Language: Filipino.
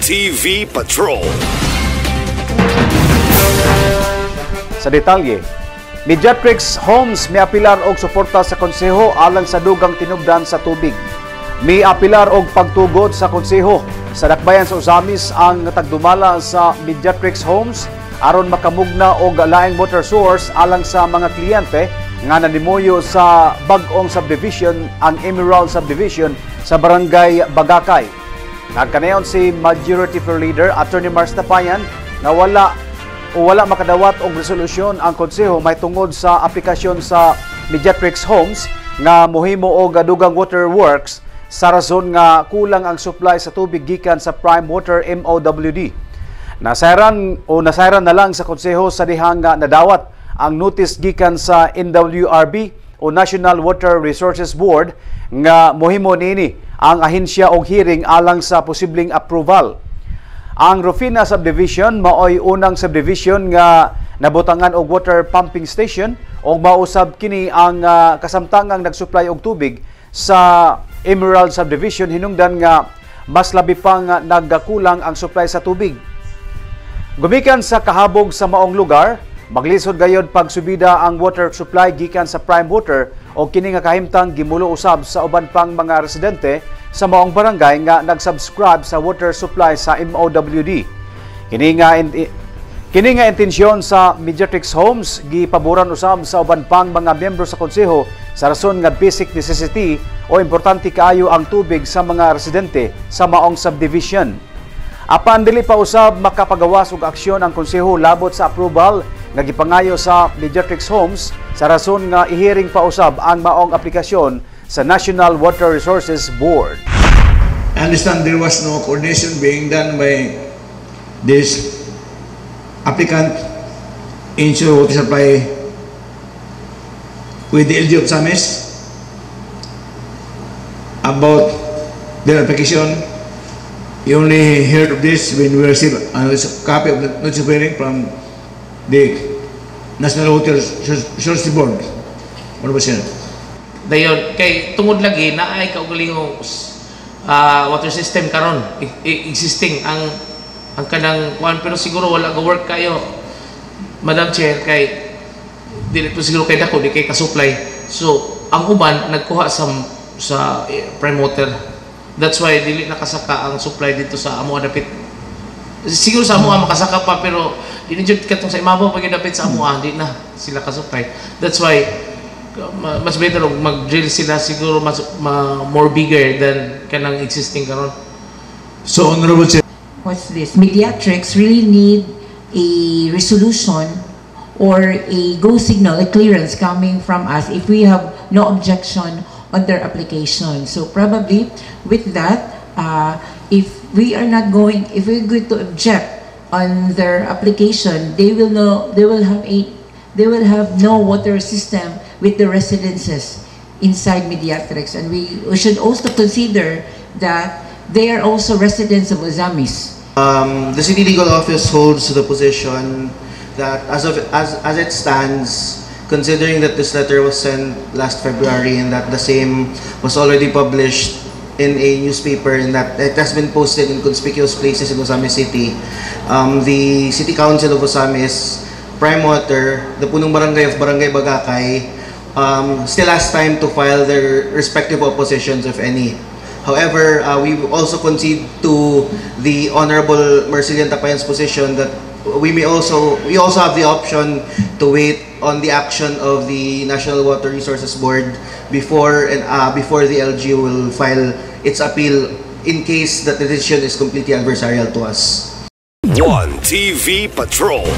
TV Patrol. Sa detalye, Mediatrix Homes may apilar og suporta sa konseho alang sa dugang tinubdan sa tubig. May apilar og pagtugod sa konseho sa dakbayan sa Usamis ang tagdumala sa Mediatrix Homes aron makamugna og laing water source alang sa mga kliyente nga nanimuyo sa bag-ong subdivision, ang Emerald Subdivision sa Barangay Bagakay. Nagkanayon si Majority Floor Leader Attorney Mars Tapayan na wala makadawat og resolusyon ang konseho may tungod sa aplikasyon sa Mediatrix Homes nga mohimo og dugang water works sa rason nga kulang ang supply sa tubig gikan sa Prime Water MOWD. Nasayran na lang sa konseho sa dihang nga nadawat ang notice gikan sa NWRB o National Water Resources Board nga mohimo niini ang ahensya og hearing alang sa posibleng approval. Ang Rufina Subdivision maoy unang subdivision nga nabutangan og water pumping station og mausab kini ang kasamtangang nagsupply og tubig sa Emerald Subdivision hinungdan nga mas labi pa nga nagkakulang ang supply sa tubig. Gumikan sa kahabog sa maong lugar, maglisod gayod pagsubida ang water supply gikan sa Prime Water o kini nga kahimtang gimulo usab sa uban pang mga residente sa maong barangay nga nag-subscribe sa water supply sa MOWD. Kini nga intensyon sa Mediatrix Homes gipaboran usab sa uban pang mga miyembro sa konseho sa rason nga basic necessity o importante kaayo ang tubig sa mga residente sa maong subdivision. Apan dili pa usab makapagawas og aksyon ang konseho labot sa approval nga gipangayo sa Mediatrix Homes sa rason nga ihiring pa usab ang maong aplikasyon sa National Water Resources Board. I understand there was no coordination being done by this applicant ensure water supply with the LG of Samis about their application. You only heard of this when we received a copy of the notice of hearing from the National Water Resources Board. Ano ba siya? Dayon, kay tungod lagi na ay kaugalingong water system karon existing ang kanang kuan pero siguro wala go work kayo Madam Chair kay dili to siguro kay dako di kay ka-supply so ang uban nagkuha sa Prime Water. That's why dili nakasaka ang supply dito sa amo dapit siguro sa amo makasaka pa pero dili jud katong sa imabaw pag dapit sa amo di na sila ka-supply. That's why mas better mag-drill sila siguro mas more bigger than kanang existing karon. So Honorable Chair, what's this? Mediatrix really need a resolution or a go signal, a clearance coming from us if we have no objection on their application. So probably with that, if we're going to object on their application, they will have no water system with the residences inside Mediatrix, and we should also consider that they are also residents of Usamis. The City Legal Office holds the position that as it stands, considering that this letter was sent last February and that the same was already published in a newspaper and that it has been posted in conspicuous places in Usamis City, the City Council of Usamis, Prime Water, the punong barangay of Barangay Bagakay, still has time to file their respective oppositions, if any. However, we also concede to the Honorable Marcelian Tapayan's position that we also have the option to wait on the action of the National Water Resources Board before the LG will file its appeal in case that the decision is completely adversarial to us. One TV Patrol.